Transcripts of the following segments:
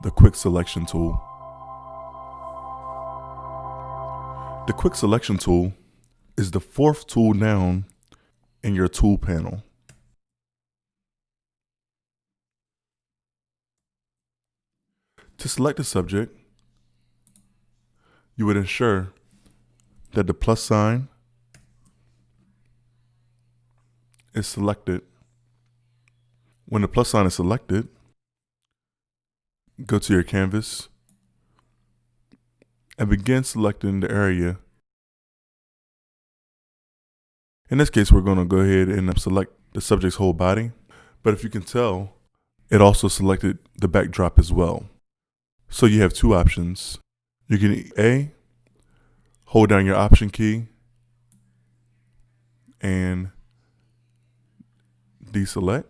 the quick selection tool. The quick selection tool is the fourth tool down in your tool panel. To select a subject, you would ensure that the plus sign is selected. When the plus sign is selected, go to your canvas and begin selecting the area. In this case, we're going to go ahead and select the subject's whole body, but if you can tell, it also selected the backdrop as well. So you have two options. You can A, hold down your Option key and deselect.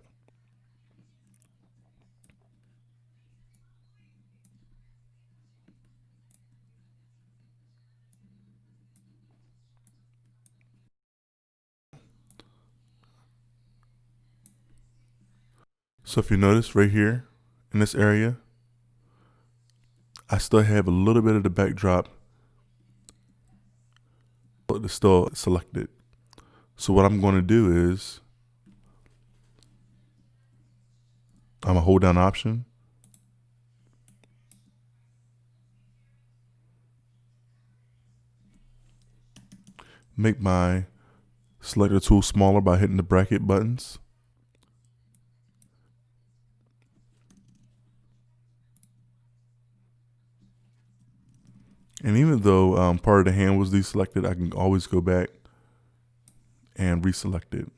So if you notice right here in this area, I still have a little bit of the backdrop but it's still selected. So what I'm going to do is I'm going to hold down Option, make my selector tool smaller by hitting the bracket buttons. And even though part of the hand was deselected, I can always go back and reselect it.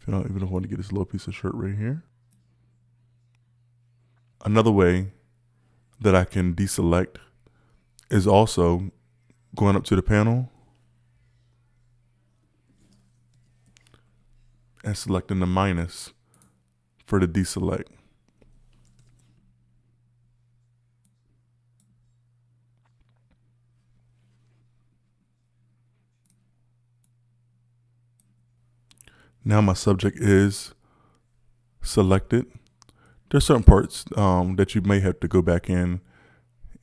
If you don't even want to get this little piece of shirt right here. Another way that I can deselect is also going up to the panel and selecting the minus for the deselect. Now my subject is selected. There's certain parts that you may have to go back in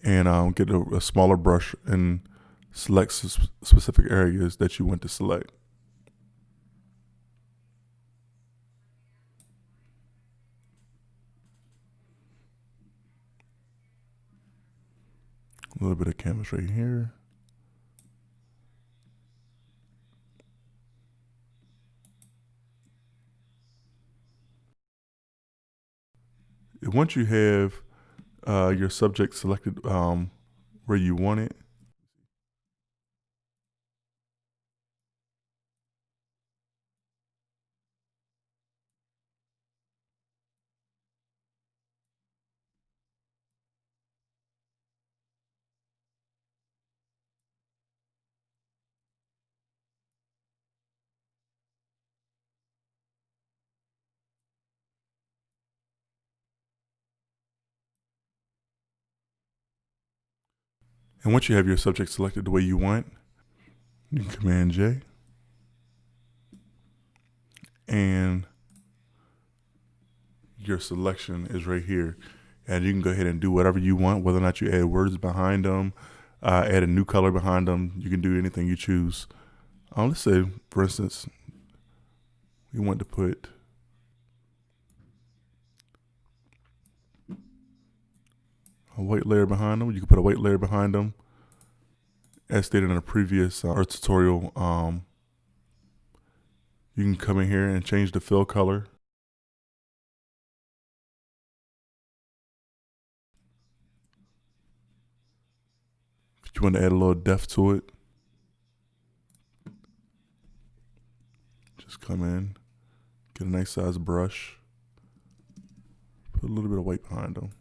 and get a smaller brush and select specific areas that you want to select. A little bit of canvas right here. Once you have your subject selected where you want it, and once you have your subject selected the way you want, you can Command J, and your selection is right here. And you can go ahead and do whatever you want, whether or not you add words behind them, add a new color behind them. You can do anything you choose. Let's say, for instance, we want to put a white layer behind them. You can put a white layer behind them. As stated in a previous tutorial, you can come in here and change the fill color. If you want to add a little depth to it, just come in, get a nice size brush, put a little bit of white behind them.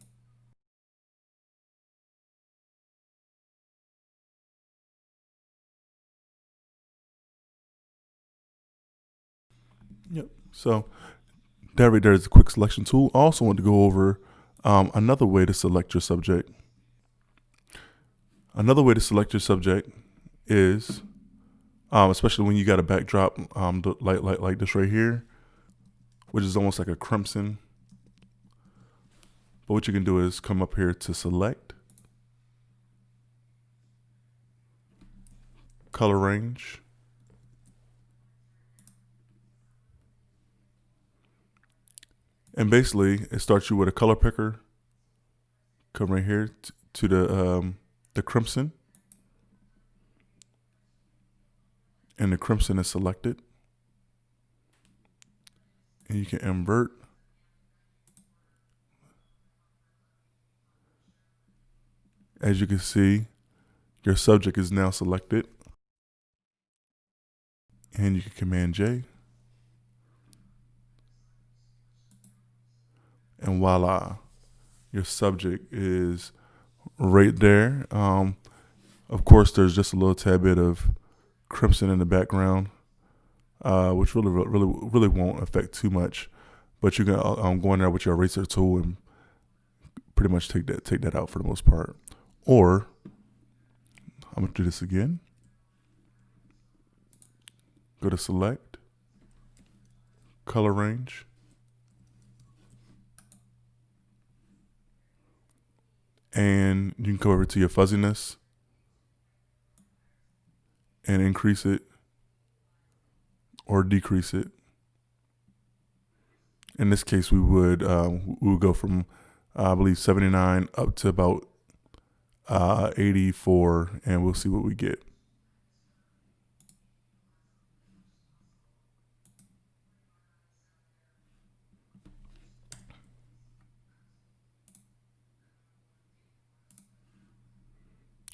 Yep. So that right there is a quick selection tool. I also want to go over another way to select your subject. Another way to select your subject is especially when you got a backdrop like this right here, which is almost like a crimson. But what you can do is come up here to select, color range, and basically it starts you with a color picker. Come right here to the crimson, and the crimson is selected, and you can invert. As you can see, your subject is now selected, and you can Command J, and voila, your subject is right there. Of course, there's just a little tad bit of crimson in the background, which really won't affect too much. But you can go in there with your eraser tool and pretty much take that out for the most part. Or I'm gonna do this again. Go to select, color range, and you can go over to your fuzziness and increase it or decrease it. In this case, we would go from I believe 79 up to about 84, and we'll see what we get.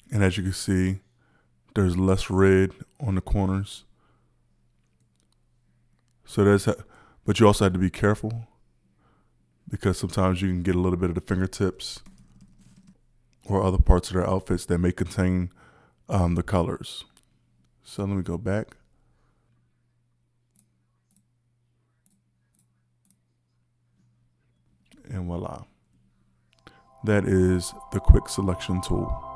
And as you can see, there's less red on the corners. So but you also have to be careful because sometimes you can get a little bit of the fingertips or other parts of their outfits that may contain the colors. So let me go back. And voila. That is the quick selection tool.